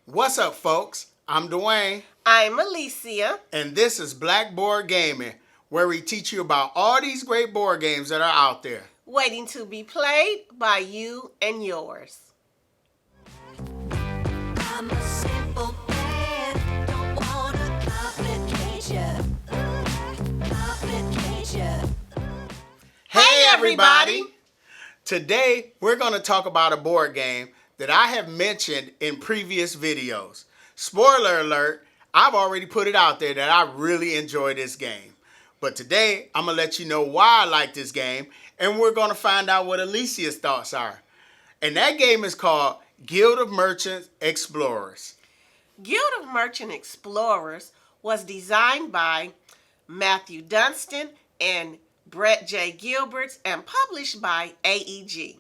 What's up, folks? I'm Dwayne, I'm Alicia. and this is Blackboard Gaming, where we teach you about all these great board games that are out there. Waiting to be played by you and yours. I'm a simple man, don't wanna complicate ya. Complicate ya. Hey, everybody! Today, we're going to talk about a board game that I have mentioned in previous videos. Spoiler alert, I've already put it out there that I really enjoy this game. But today, I'm going to let you know why I like this game, and we're going to find out what Alicia's thoughts are. And that game is called Guild of Merchants Explorers. Guild of Merchant Explorers was designed by Matthew Dunstan and Brett J. Gilberts and published by AEG.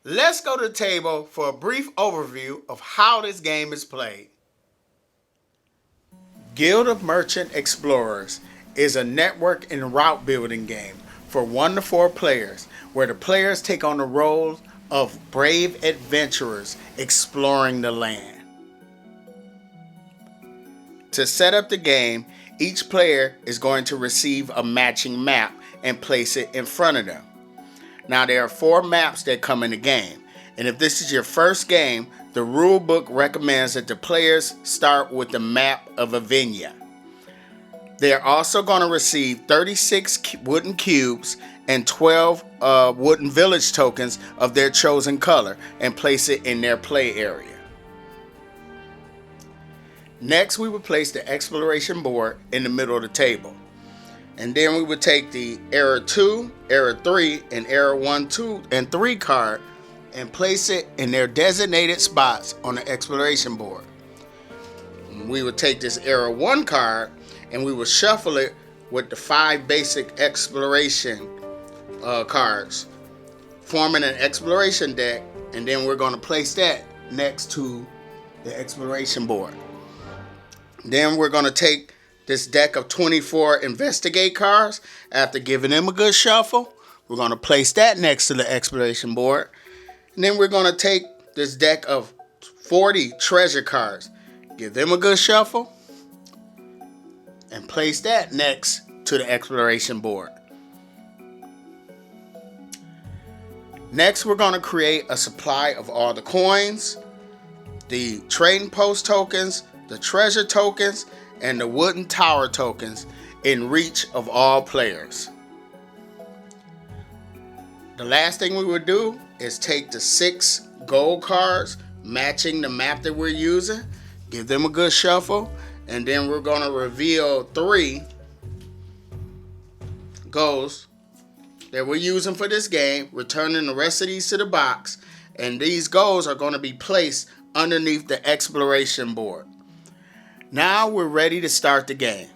Let's go to the table for a brief overview of how this game is played. Guild of Merchant Explorers is a network and route building game for 1 to 4 players, where the players take on the role of brave adventurers exploring the land. To set up the game, each player is going to receive a matching map and place it in front of them. Now, there are 4 maps that come in the game, and if this is your first game, the rule book recommends that the players start with the map of Avenia. They're also going to receive 36 wooden cubes and 12 wooden village tokens of their chosen color and place it in their play area. Next, we would place the exploration board in the middle of the table. And then we would take the Era 2, Era 3, and Era 1, 2, and 3 card and place it in their designated spots on the exploration board. We would take this Era 1 card and we would shuffle it with the 5 basic exploration cards, forming an exploration deck, and then we're going to place that next to the exploration board. Then we're going to take this deck of 24 investigate cards. After giving them a good shuffle, we're going to place that next to the exploration board. And then we're going to take this deck of 40 treasure cards, give them a good shuffle, and place that next to the exploration board. Next, we're going to create a supply of all the coins, the trading post tokens, the treasure tokens, and the wooden tower tokens in reach of all players. The last thing we would do is take the 6 gold cards matching the map that we're using, give them a good shuffle, and then we're going to reveal 3 golds that we're using for this game, returning the rest of these to the box, and these golds are going to be placed underneath the exploration board. Now we're ready to start the game.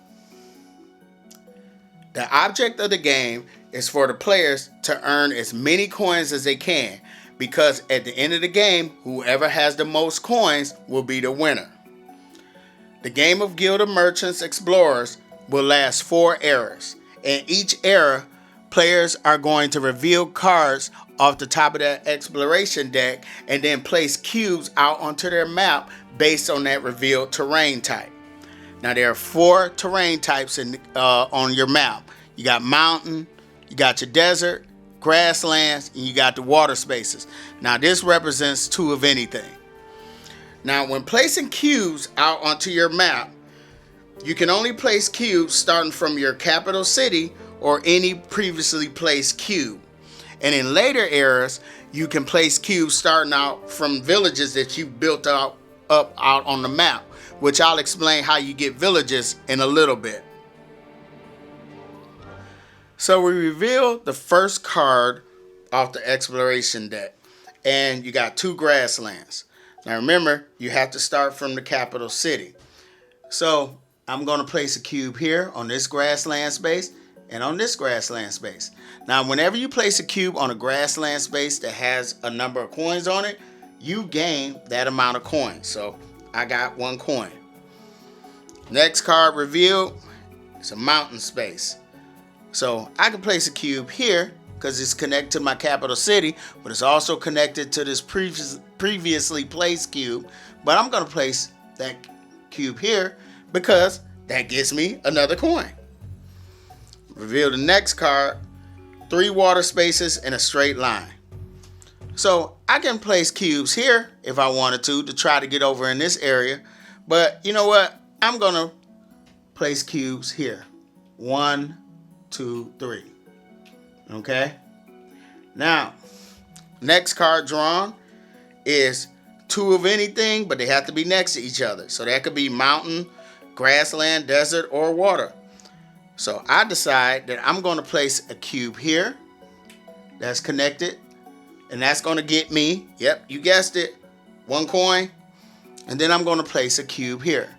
The object of the game is for the players to earn as many coins as they can, because at the end of the game, whoever has the most coins will be the winner. The game of Guild of Merchants Explorers will last 4 eras. In each era, players are going to reveal cards off the top of that exploration deck and then place cubes out onto their map based on that revealed terrain type. Now, there are 4 terrain types on your map. You got mountain, you got your desert, grasslands, and you got the water spaces. Now, this represents 2 of anything. Now, when placing cubes out onto your map, you can only place cubes starting from your capital city or any previously placed cube. And in later eras, you can place cubes starting out from villages that you've built up out on the map, which I'll explain how you get villages in a little bit. So we reveal the first card off the exploration deck, and you got 2 grasslands. Now remember, you have to start from the capital city. So I'm going to place a cube here on this grassland space and on this grassland space. Now, whenever you place a cube on a grassland space that has a number of coins on it, you gain that amount of coins. So I got 1 coin. Next card revealed is a mountain space. So I can place a cube here because it's connected to my capital city, but it's also connected to this previously placed cube, but I'm going to place that cube here because that gives me another coin. Reveal the next card, 3 water spaces in a straight line. So I can place cubes here if I wanted to try to get over in this area, but you know what? I'm going to place cubes here. 1, 2, 3. Okay? Now, next card drawn is 2 of anything, but they have to be next to each other. So that could be mountain, grassland, desert, or water. So I decide that I'm going to place a cube here that's connected, and that's going to get me, yep, you guessed it, 1 coin. And then I'm going to place a cube here.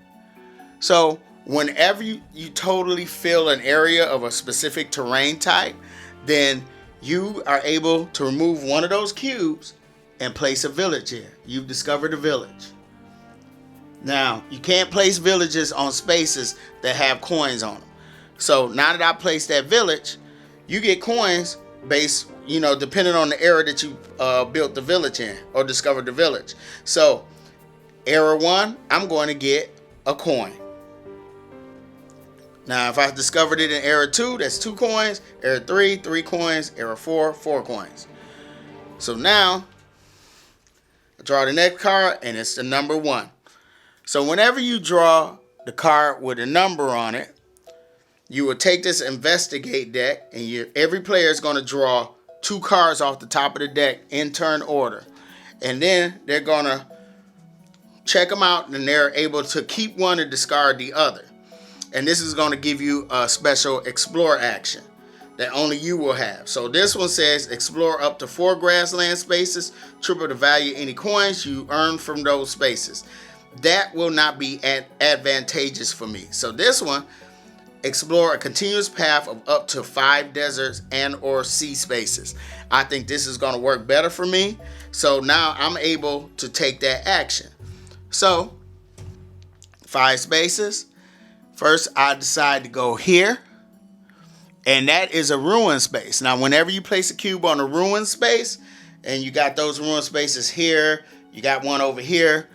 So whenever you totally fill an area of a specific terrain type, then you are able to remove one of those cubes and place a village here. You've discovered a village. Now, you can't place villages on spaces that have coins on them. So now that I placed that village, you get coins based, depending on the era that you built the village in or discovered the village. So era 1, I'm going to get a coin. Now, if I discovered it in era 2, that's 2 coins. Era 3, 3 coins. Era 4, 4 coins. So now, I draw the next card, and it's the number 1. So whenever you draw the card with a number on it, you will take this investigate deck, and every player is going to draw 2 cards off the top of the deck in turn order. And then they're going to check them out, and they're able to keep one and discard the other. And this is going to give you a special explore action that only you will have. So this one says explore up to 4 grassland spaces, triple the value of any coins you earn from those spaces. That will not be advantageous for me. So this one, explore a continuous path of up to 5 deserts and or sea spaces. I think this is going to work better for me. So now I'm able to take that action. So 5 spaces. First, I decide to go here, and that is a ruin space. Now, whenever you place a cube on a ruin space, and you got those ruin spaces here, you got one over here,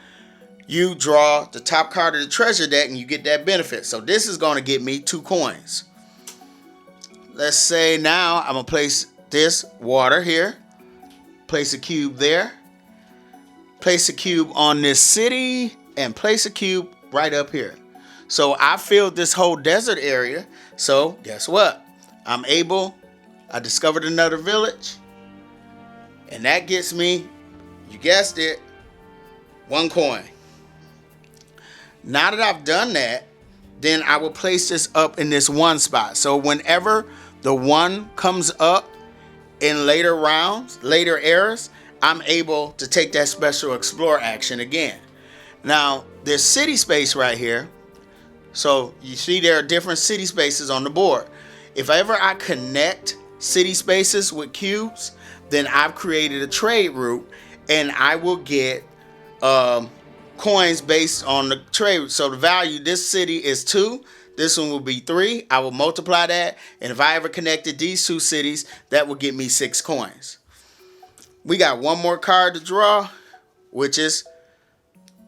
you draw the top card of the treasure deck, and you get that benefit. So this is going to get me 2 coins. Let's say now I'm going to place this water here, place a cube there, place a cube on this city, and place a cube right up here. So I filled this whole desert area. So guess what? I discovered another village. And that gets me, you guessed it, 1 coin. Now that I've done that, then I will place this up in this 1 spot. So whenever the 1 comes up in later rounds, later eras, I'm able to take that special explore action again. Now, there's city space right here. So you see there are different city spaces on the board. If ever I connect city spaces with cubes, then I've created a trade route, and I will get coins based on the trade route. So the value, this city is 2. This one will be 3. I will multiply that. And if I ever connected these 2 cities, that will get me 6 coins. We got one more card to draw, which is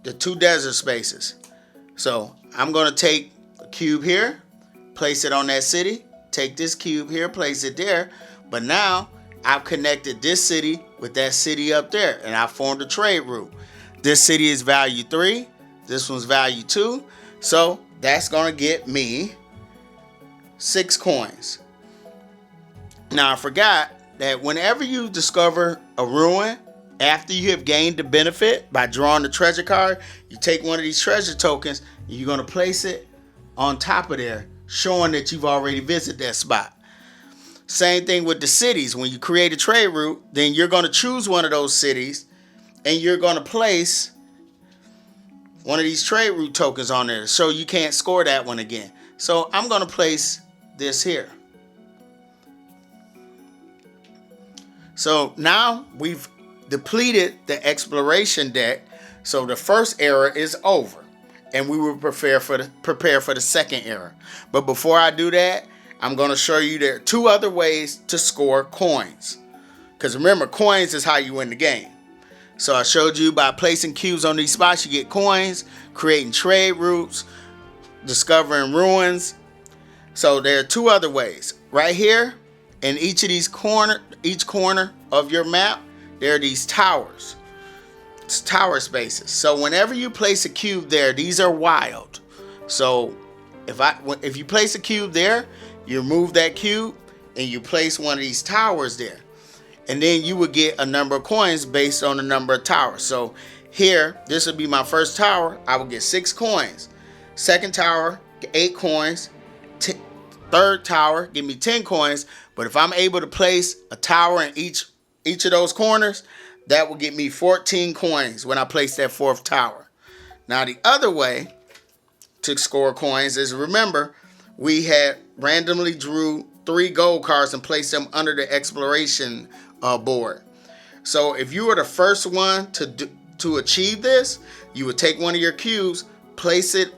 the 2 desert spaces. So I'm going to take a cube here, place it on that city, take this cube here, place it there. But now I've connected this city with that city up there, and I formed a trade route. This city is value 3. This one's value 2. So that's going to get me 6 coins. Now I forgot that whenever you discover a ruin, after you have gained the benefit by drawing the treasure card, you take one of these treasure tokens and you're going to place it on top of there, showing that you've already visited that spot. Same thing with the cities. When you create a trade route, then you're going to choose one of those cities and you're going to place one of these trade route tokens on there so you can't score that one again. So I'm going to place this here. So now we've depleted the exploration deck, so the first era is over, and we will prepare for the second era. But before I do that, I'm going to show you there are 2 other ways to score coins, because remember, coins is how you win the game. So I showed you by placing cubes on these spots, you get coins, creating trade routes, discovering ruins. So there are two other ways. Right here, in each corner of your map, there are these towers. It's tower spaces. So whenever you place a cube there, these are wild. So if you place a cube there, you remove that cube and you place one of these towers there. And then you would get a number of coins based on the number of towers. So here, this would be my first tower. I would get 6 coins. Second tower, 8 coins. Third tower, give me 10 coins. But if I'm able to place a tower in each of those corners, that will get me 14 coins when I place that fourth tower. Now the other way to score coins is, remember, we had randomly drew 3 gold cards and placed them under the exploration board. So if you were the first one to achieve this, you would take one of your cubes, place it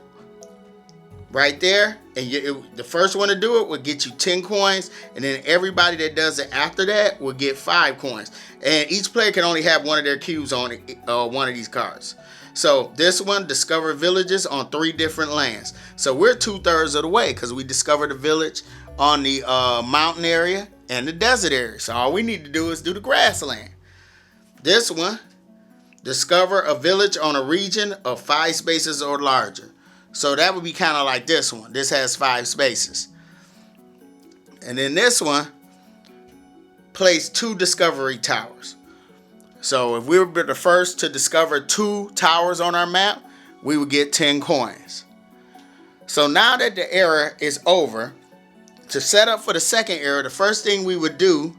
right there, and the first one to do it would get you 10 coins, and then everybody that does it after that will get 5 coins. And each player can only have one of their cubes on one of these cards. So this one, discover villages on 3 different lands. So we're 2/3 of the way because we discovered a village on the mountain area and the desert area. So all we need to do is do the grassland. This one, discover a village on a region of 5 spaces or larger. So that would be kind of like this one. This has 5 spaces. And then this one, place 2 discovery towers. So if we were the first to discover 2 towers on our map, we would get 10 coins. So now that the era is over, to set up for the second era, the first thing we would do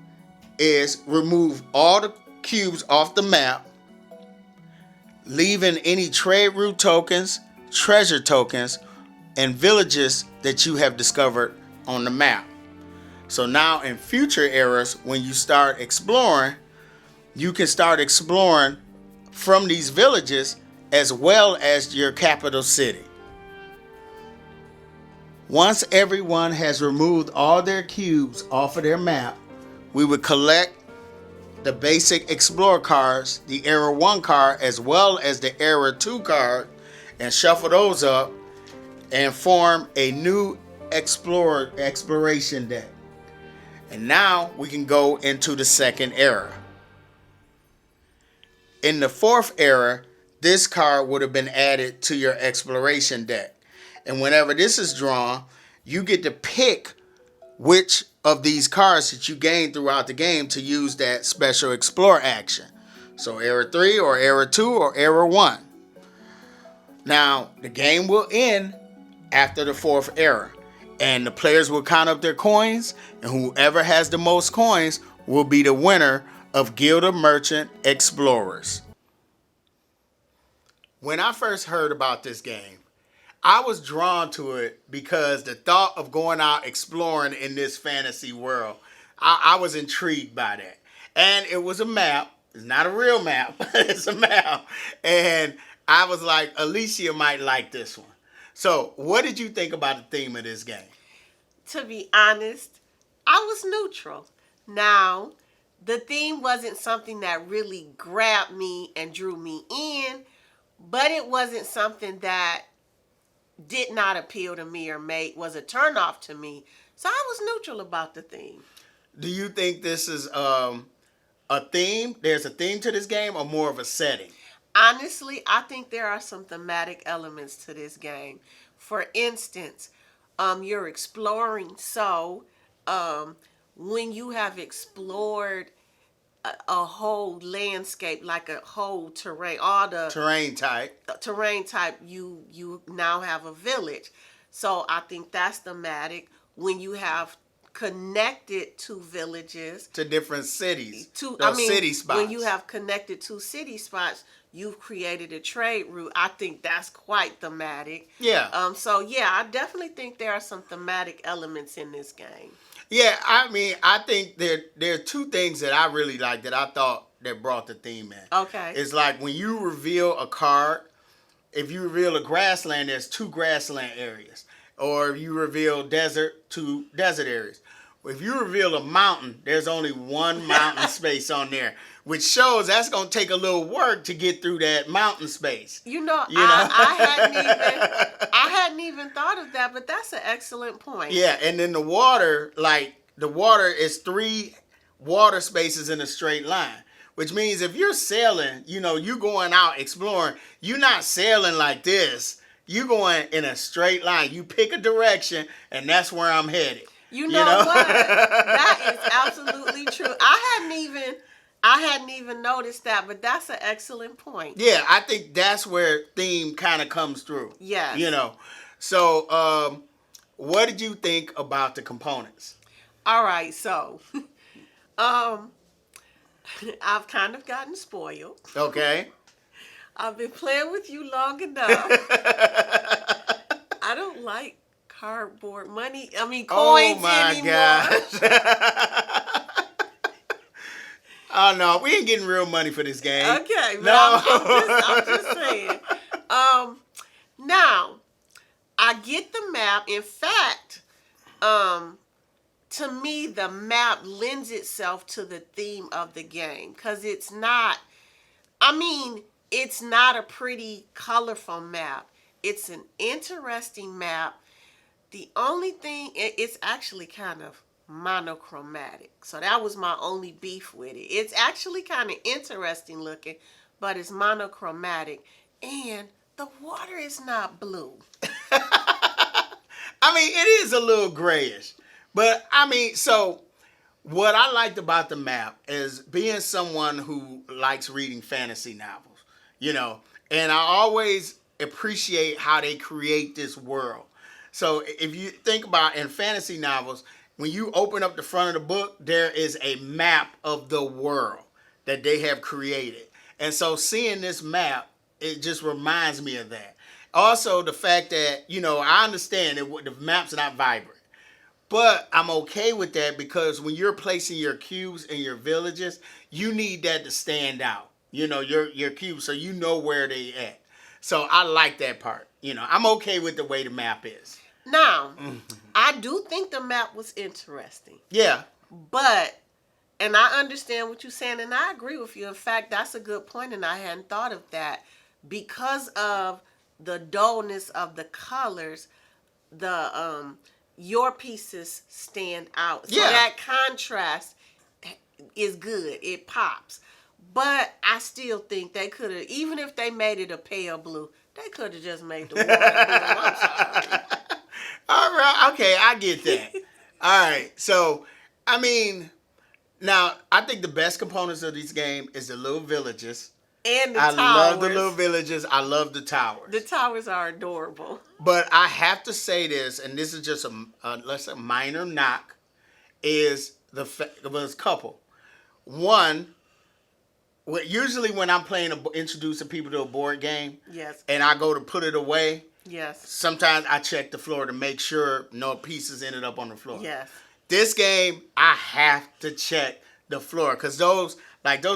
is remove all the cubes off the map, leaving any trade route tokens, treasure tokens, and villages that you have discovered on the map. So now in future eras, when you start exploring, you can start exploring from these villages as well as your capital city. Once everyone has removed all their cubes off of their map, we would collect the basic Explorer cards, the Era 1 card, as well as the Era 2 card, and shuffle those up and form a new exploration deck. And now we can go into the second era. In the fourth era, this card would have been added to your exploration deck. And whenever this is drawn, you get to pick which of these cards that you gain throughout the game to use that special explore action. So Era 3 or Era 2 or Era 1. Now, the game will end after the fourth era. And the players will count up their coins. And whoever has the most coins will be the winner of Guild of Merchant Explorers. When I first heard about this game, I was drawn to it because the thought of going out exploring in this fantasy world, I was intrigued by that. And it was a map. It's not a real map. It's a map. And I was like, Alicia might like this one. So what did you think about the theme of this game? To be honest, I was neutral. Now, the theme wasn't something that really grabbed me and drew me in, but it wasn't something that did not appeal to me or was a turnoff to me. So I was neutral about the theme. Do you think this is a theme? There's a theme to this game, or more of a setting? Honestly, I think there are some thematic elements to this game. For instance, you're exploring. So when you have explored a whole landscape, like a whole terrain, all the Terrain type, you now have a village. So I think that's thematic. When you have connected 2 villages to different cities, city spots. When you have connected 2 city spots, you've created a trade route. I think that's quite thematic. Yeah. So yeah, I definitely think there are some thematic elements in this game. Yeah, I mean, I think there are 2 things that I really like that I thought that brought the theme in. Okay. It's like when you reveal a card, if you reveal a grassland, there's 2 grassland areas. Or if you reveal desert, 2 desert areas. If you reveal a mountain, there's only one mountain space on there, which shows that's gonna take a little work to get through that mountain space. I hadn't even thought of that, but that's an excellent point. Yeah, and then the water is 3 water spaces in a straight line. Which means if you're sailing, you going out exploring, you're not sailing like this. You going in a straight line. You pick a direction, and that's where I'm headed. You know what? That is absolutely true. I hadn't even noticed that, but that's an excellent point. Yeah, I think that's where theme kind of comes through. Yes. So, what did you think about the components? All right, so I've kind of gotten spoiled. Okay. I've been playing with you long enough. I don't like cardboard coins anymore. Oh my gosh. Oh no, we ain't getting real money for this game. Okay, but no. I'm just saying. Now, I get the map. In fact, to me, the map lends itself to the theme of the game because it's not a pretty, colorful map. It's an interesting map. The only thing, it's actually kind of monochromatic. So that was my only beef with it. It's actually kind of interesting looking, but it's monochromatic. And the water is not blue. It is a little grayish. But, so what I liked about the map is being someone who likes reading fantasy novels, and I always appreciate how they create this world. So if you think about in fantasy novels, when you open up the front of the book, there is a map of the world that they have created. And so seeing this map, it just reminds me of that. Also, the fact that, I understand that the map's not vibrant. But I'm okay with that because when you're placing your cubes in your villages, you need that to stand out. Your cubes, so you know where they at. So I like that part. I'm okay with the way the map is. Now, I do think the map was interesting. Yeah. And I understand what you're saying, and I agree with you. In fact, that's a good point, and I hadn't thought of that. Because of the dullness of the colors, your pieces stand out. So that contrast is good. It pops. But I still think they could have, even if they made it a pale blue, they could have just made the water blue. I'm sorry. All right. Okay, I get that. All right. So, now, I think the best components of this game is the little villages. And the towers. I love the little villages. I love the towers. The towers are adorable. But I have to say this, and this is just let's say minor knock, is there's a couple. One, usually when I'm introducing people to a board game, yes, and I go to put it away, yes, sometimes I check the floor to make sure no pieces ended up on the floor. Yes. This game, I have to check the floor because those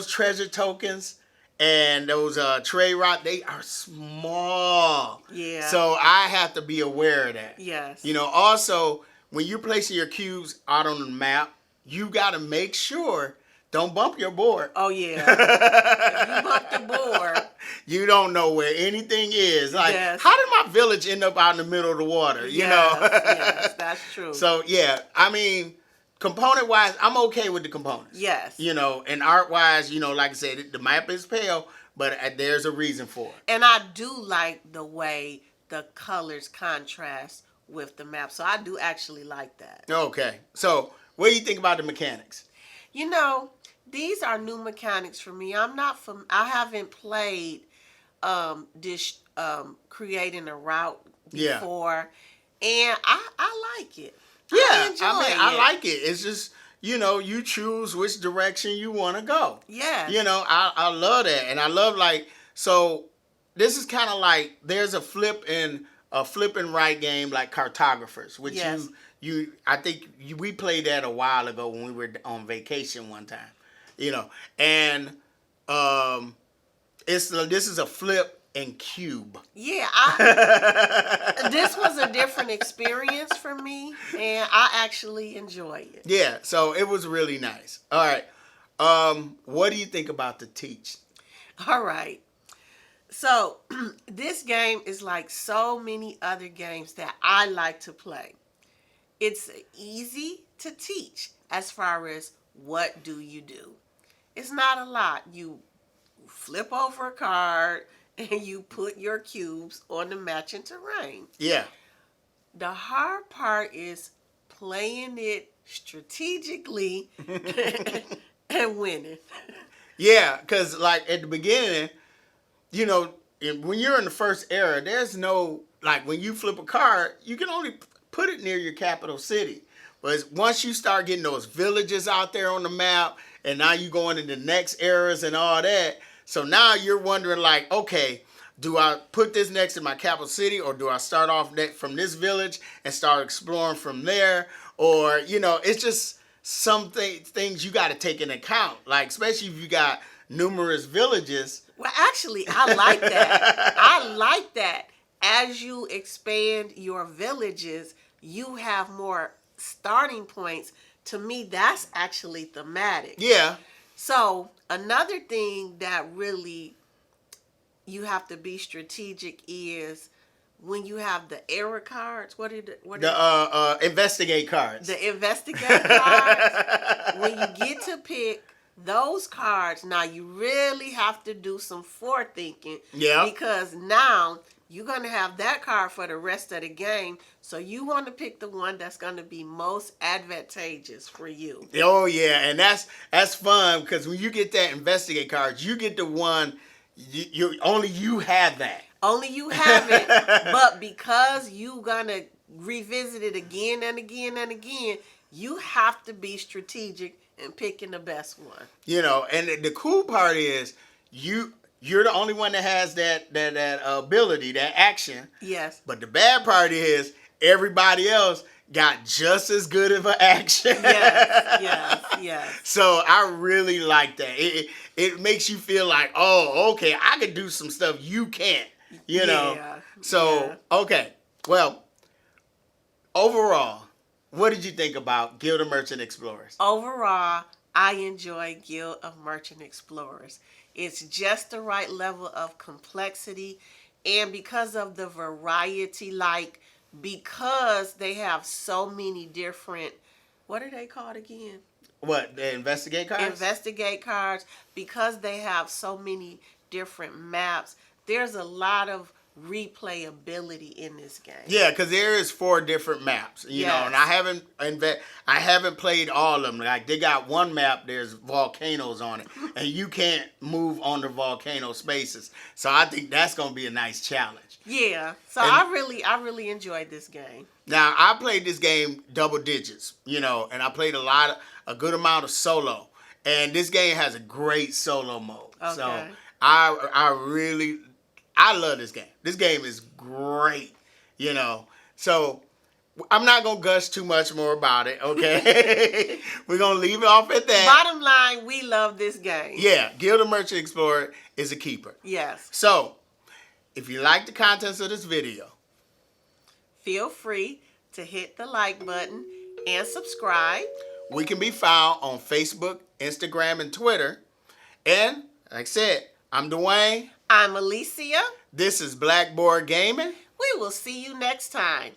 treasure tokens and those trade rock, they are small. Yeah. So I have to be aware of that. Yes. Also, when you're placing your cubes out on the map, you got to make sure, don't bump your board. Oh, yeah. If you bump the board, you don't know where anything is. Like, yes. How did my village end up out in the middle of the water? Yes, that's true. So, yeah, component-wise, I'm okay with the components. Yes. And art-wise, like I said, the map is pale, but there's a reason for it. And I do like the way the colors contrast with the map. So I do actually like that. Okay. So, what do you think about the mechanics? These are new mechanics for me. I haven't played this creating a route before. Yeah. And I like it. Yeah, I like it. It's just, you choose which direction you want to go. Yeah. I love that. And I love, so this is kind of like, there's a flip and right game like Cartographers, which yes. I think we played that a while ago when we were on vacation one time, and this is a flip and cube. Yeah, this was a different experience for me, and I actually enjoyed it. Yeah, so it was really nice. All right. What do you think about the teach? All right. So, this game is like so many other games that I like to play. It's easy to teach as far as what do you do. It's not a lot. You flip over a card and you put your cubes on the matching terrain. Yeah. The hard part is playing it strategically and winning. Yeah, because like at the beginning, you know, when you're in the first era, there's no, like when you flip a card, you can only put it near your capital city. But once you start getting those villages out there on the map, and now you going into the next eras and all that, so now you're wondering like, okay, do I put this next to my capital city, or do I start off from this village and start exploring from there? Or, you know, it's just some things you got to take into account, like especially if you got numerous villages. Well, actually, I like that. I like that. As you expand your villages, you have more starting points. To me, that's actually thematic. Yeah. So, another thing that really you have to be strategic is when you have the error cards. The investigate cards. The investigate cards. When you get to pick those cards, now you really have to do some forethinking. Yeah. Because now you're going to have that card for the rest of the game. So you want to pick the one that's going to be most advantageous for you. Oh yeah, and that's fun because when you get that investigate cards, you get the one you have that. Only you have it, but because you gonna revisit it again and again and again, you have to be strategic in picking the best one. You know, and the cool part is you're the only one that has that ability, that action. Yes. But the bad part is everybody else got just as good of an action. Yes. So I really like that. It makes you feel like, oh, okay, I could do some stuff you can't. You know. Yeah. So okay. Well, overall, what did you think about Guild of Merchant Explorers? Overall, I enjoy Guild of Merchant Explorers. It's just the right level of complexity, and because of the variety, like because they have so many different, what are they called again? What, the investigate cards? Investigate cards. Because they have so many different maps, there's a lot of replayability in this game. Yeah, because there is 4 different maps, you know, and I haven't played all of them. Like they got one map, there's volcanoes on it, and you can't move on the volcano spaces. So I think that's gonna be a nice challenge. Yeah. So I really enjoyed this game. Now I played this game double digits, you know, and I played a good amount of solo, and this game has a great solo mode. Okay. So I love this game. This game is great, you know. So I'm not going to gush too much more about it, okay? We're going to leave it off at that. Bottom line, we love this game. Yeah, Guild of Merchant Explorer is a keeper. Yes. So, if you like the contents of this video, feel free to hit the like button and subscribe. we can be found on Facebook, Instagram, and Twitter. And, like I said, I'm Dwayne. I'm Alicia. This is Blackboard Gaming. We will see you next time.